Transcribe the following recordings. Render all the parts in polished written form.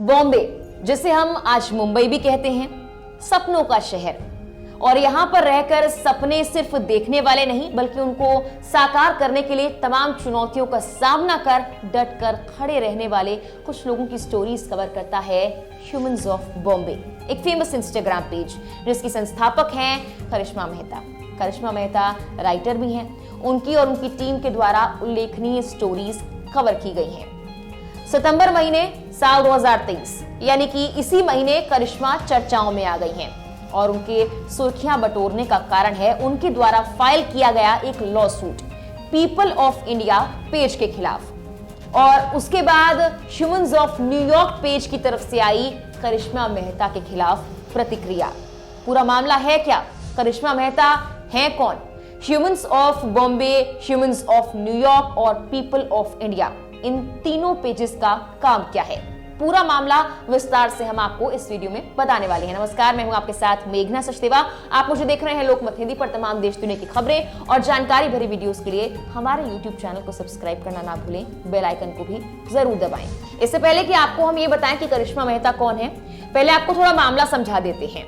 बॉम्बे, जिसे हम आज मुंबई भी कहते हैं, सपनों का शहर। और यहां पर रहकर सपने सिर्फ देखने वाले नहीं बल्कि उनको साकार करने के लिए तमाम चुनौतियों का सामना कर डट कर खड़े रहने वाले कुछ लोगों की स्टोरीज कवर करता है ह्यूमंस ऑफ बॉम्बे, एक फेमस इंस्टाग्राम पेज जिसकी संस्थापक हैं करिश्मा मेहता। करिश्मा मेहता राइटर भी हैं। उनकी और उनकी टीम के द्वारा उल्लेखनीय स्टोरीज कवर की गई हैं। सितंबर महीने साल 2023 यानी कि इसी महीने करिश्मा चर्चाओं में आ गई हैं और उनके सुर्खियां बटोरने का कारण है उनके द्वारा फाइल किया गया एक law suit people of India page के खिलाफ। और उसके बाद ह्यूमंस ऑफ न्यूयॉर्क पेज की तरफ से आई करिश्मा मेहता के खिलाफ प्रतिक्रिया। पूरा मामला है क्या? करिश्मा मेहता हैं कौन? Humans of Bombay, humans of New York और पीपल ऑफ इंडिया, इन तीनों पेजेस का काम क्या है? पूरा मामला विस्तार से हम आपको इस वीडियो में बताने वाले हैं। नमस्कार, मैं हूं आपके साथ मेघना सचदेवा। आप मुझे देख रहे हैं लोकमत हिंदी पर। तमाम देश दुनिया की खबरें और जानकारी भरी वीडियोस के लिए हमारे YouTube चैनल को सब्सक्राइब करना ना भूलें, बेल आइकन को भी जरूर दबाएं। इससे पहले कि आपको हम ये बताएं कि करिश्मा मेहता कौन है, पहले आपको थोड़ा मामला समझा देते हैं।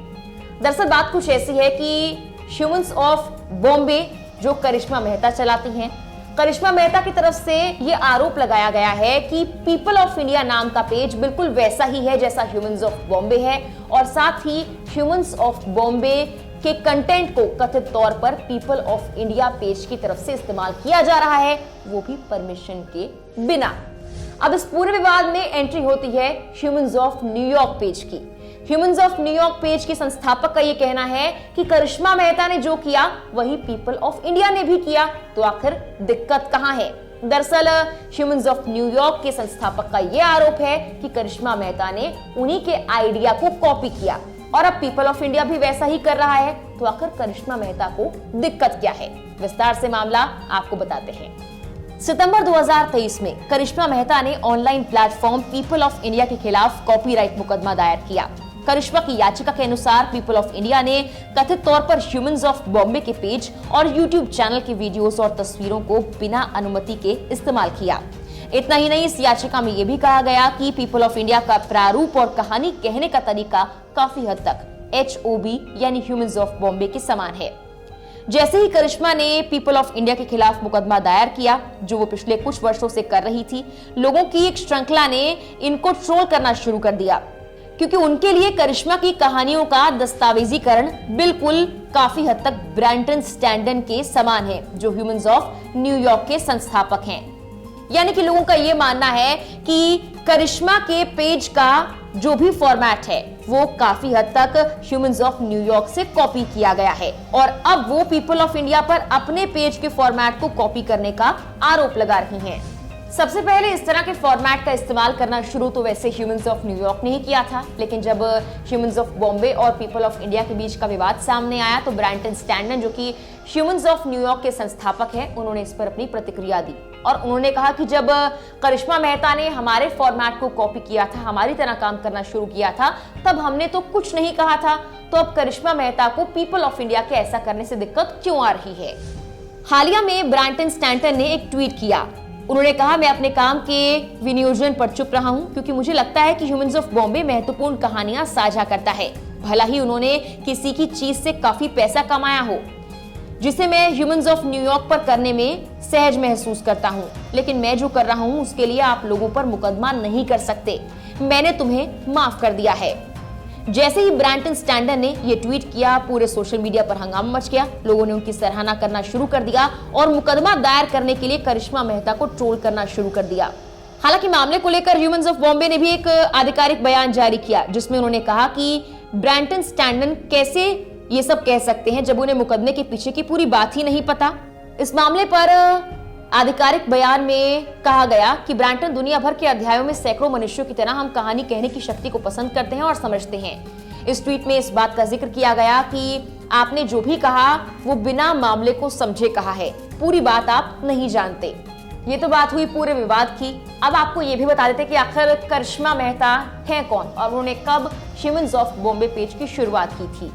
दरअसल बात कुछ ऐसी है कि ह्यूमंस ऑफ बॉम्बे जो करिश्मा मेहता चलाती हैं, करिश्मा मेहता की तरफ से यह आरोप लगाया गया है कि पीपल ऑफ इंडिया नाम का पेज बिल्कुल वैसा ही है जैसा ह्यूमंस ऑफ बॉम्बे है और साथ ही ह्यूमंस ऑफ बॉम्बे के कंटेंट को कथित तौर पर पीपल ऑफ इंडिया पेज की तरफ से इस्तेमाल किया जा रहा है, वो भी परमिशन के बिना। अब इस पूरे विवाद में एंट्री होती है ह्यूमंस ऑफ न्यूयॉर्क पेज की। ह्यूमंस ऑफ न्यूयॉर्क पेज के संस्थापक का यह कहना है कि करिश्मा मेहता ने जो किया वही पीपल ऑफ इंडिया ने भी किया, तो आखिर दिक्कत कहां है? दरअसल ह्यूमंस ऑफ न्यूयॉर्क के संस्थापक का यह आरोप है कि करिश्मा मेहता ने उन्हीं के आइडिया को कॉपी किया और अब पीपल ऑफ इंडिया भी वैसा ही कर रहा है, तो आखिर करिश्मा मेहता को दिक्कत क्या है? विस्तार से मामला आपको बताते हैं। सितंबर 2023 में करिश्मा मेहता ने online platform people of India के खिलाफ कॉपीराइट मुकदमा दायर किया। करिश्मा की याचिका के अनुसार पीपल ऑफ इंडिया ने कथित तौर पर ह्यूमंस ऑफ बॉम्बे के पेज और यूट्यूब चैनल के वीडियोस और तस्वीरों को बिना अनुमति के इस्तेमाल किया। इतना ही नहीं, इस याचिका में यह भी कहा गया कि पीपल ऑफ इंडिया का प्रारूप और कहानी कहने का तरीका काफी हद तक HOB यानी ह्यूमंस ऑफ बॉम्बे के समान है। जैसे ही करिश्मा ने पीपल ऑफ इंडिया के खिलाफ मुकदमा दायर किया, जो वो पिछले कुछ वर्षों से कर रही थी, लोगों की एक श्रृंखला ने इनको ट्रोल करना शुरू कर दिया क्योंकि उनके लिए करिश्मा की कहानियों का दस्तावेजीकरण बिल्कुल काफी हद तक ब्रैंटन स्टैंडन के समान है, जो ह्यूमंस ऑफ न्यूयॉर्क के संस्थापक हैं। यानी कि लोगों का यह मानना है कि करिश्मा के पेज का जो भी फॉर्मेट है वो काफी हद तक ह्यूमंस ऑफ न्यूयॉर्क से कॉपी किया गया है और अब वो पीपल ऑफ इंडिया पर अपने पेज के फॉर्मेट को कॉपी करने का आरोप लगा रही हैं। सबसे पहले इस तरह के फॉर्मेट का इस्तेमाल करना शुरू तो वैसे ह्यूमंस ऑफ न्यूयॉर्क ने ही किया था, लेकिन जब ह्यूमंस ऑफ बॉम्बे और पीपल ऑफ इंडिया के बीच का विवाद सामने आया तो ब्रैंटन स्टैंडन, जो कि ह्यूमंस ऑफ न्यूयॉर्क के संस्थापक हैं, उन्होंने इस पर अपनी प्रतिक्रिया दी और उन्होंने कहा कि जब करिश्मा मेहता ने हमारे फॉर्मेट को कॉपी किया था, हमारी तरह काम करना शुरू किया था, तब हमने तो कुछ नहीं कहा था, तो अब करिश्मा मेहता को पीपल ऑफ इंडिया के ऐसा करने से दिक्कत क्यों आ रही है? हालिया में ब्रैंटन स्टैंटन ने एक ट्वीट किया। उन्होंने कहा, मैं अपने काम के विनियोजन पर चुप रहा हूं क्योंकि मुझे लगता है कि ह्यूमंस ऑफ बॉम्बे महत्वपूर्ण कहानियां साझा करता है, भला ही उन्होंने किसी की चीज से काफी पैसा कमाया हो, जिसे मैं ह्यूमंस ऑफ न्यूयॉर्क पर करने में सहज महसूस करता हूं, लेकिन मैं जो कर रहा हूं उसके लिए आप लोगों पर मुकदमा नहीं कर सकते, मैंने तुम्हें माफ कर दिया है। जैसे ही ब्रैंटन स्टैंडन ने यह ट्वीट किया, पूरे सोशल मीडिया पर हंगामा मच गया। लोगों ने उनकी सराहना करना शुरू कर दिया और मुकदमा दायर करने के लिए करिश्मा मेहता को ट्रोल करना शुरू कर दिया। हालांकि मामले को लेकर ह्यूमंस ऑफ बॉम्बे ने भी एक आधिकारिक बयान जारी किया जिसमें उन्होंने कहा कि ब्रैंटन स्टैंडन कैसे ये सब कह सकते हैं जब उन्हें मुकदमे के पीछे की पूरी बात ही नहीं पता। इस मामले पर आधिकारिक बयान में कहा गया कि ब्रैंटन, दुनिया भर के अध्यायों में सैकड़ों मनुष्यों की तरह हम कहानी कहने की शक्ति को पसंद करते हैं और समझते हैं। इस ट्वीट में इस बात का जिक्र किया गया कि आपने जो भी कहा वो बिना मामले को समझे कहा है, पूरी बात आप नहीं जानते। ये तो बात हुई पूरे विवाद की। अब आपको ये भी बता देते कि आखिर करिश्मा मेहता हैं कौन और उन्होंने कब ह्यूमंस ऑफ बॉम्बे पेज की शुरुआत की थी।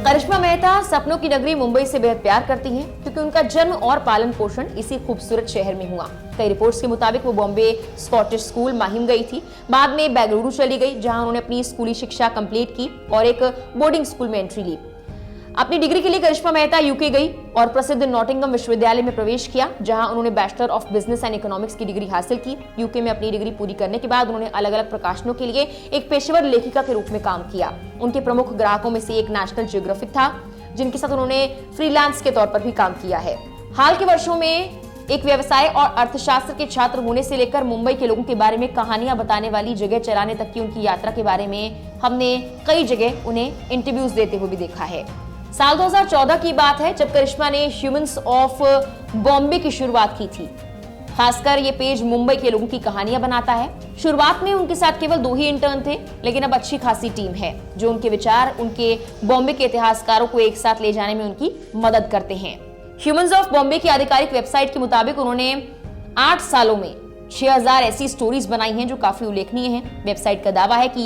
करिश्मा मेहता सपनों की नगरी मुंबई से बेहद प्यार करती हैं, क्योंकि क्योंकि उनका जन्म और पालन पोषण इसी खूबसूरत शहर में हुआ। कई रिपोर्ट्स के मुताबिक वो बॉम्बे स्कॉटिश स्कूल माहिम गई थी, बाद में बेंगलुरु चली गई जहां उन्होंने अपनी स्कूली शिक्षा कंप्लीट की और एक बोर्डिंग स्कूल में एंट्री ली। अपनी डिग्री के लिए करिश्मा मेहता यूके गई और प्रसिद्ध नॉटिंघम विश्वविद्यालय में प्रवेश किया, जहां उन्होंने bachelor of business and economics की डिग्री हासिल की। यूके में अपनी डिग्री पूरी करने के बाद उन्होंने अलग अलग प्रकाशनों के लिए एक पेशेवर लेखिका के रूप में काम किया। उनके प्रमुख ग्राहकों में से एक नेशनल जियोग्राफिक था, जिनके साथ उन्होंने फ्रीलांस के तौर पर भी काम किया है। हाल के वर्षों में एक व्यवसाय और अर्थशास्त्र के छात्र होने से लेकर मुंबई के लोगों के बारे में कहानियां बताने वाली जगह चलाने तक की उनकी यात्रा के बारे में हमने कई जगह उन्हें इंटरव्यूज देते हुए भी देखा है। साल 2014 की बात है जब करिश्मा ने ह्यूमंस ऑफ बॉम्बे की शुरुआत की थी। खासकर ये पेज मुंबई के लोगों की कहानियां बनाता है। शुरुआत में उनके साथ केवल 2 ही इंटर्न थे, लेकिन अब अच्छी खासी टीम है जो उनके विचार उनके बॉम्बे के इतिहासकारों को एक साथ ले जाने में उनकी मदद करते हैं। ह्यूमंस ऑफ बॉम्बे की आधिकारिक वेबसाइट के मुताबिक उन्होंने 8 सालों में 6000 ऐसी स्टोरीज बनाई हैं जो काफी उल्लेखनीय हैं। वेबसाइट का दावा है कि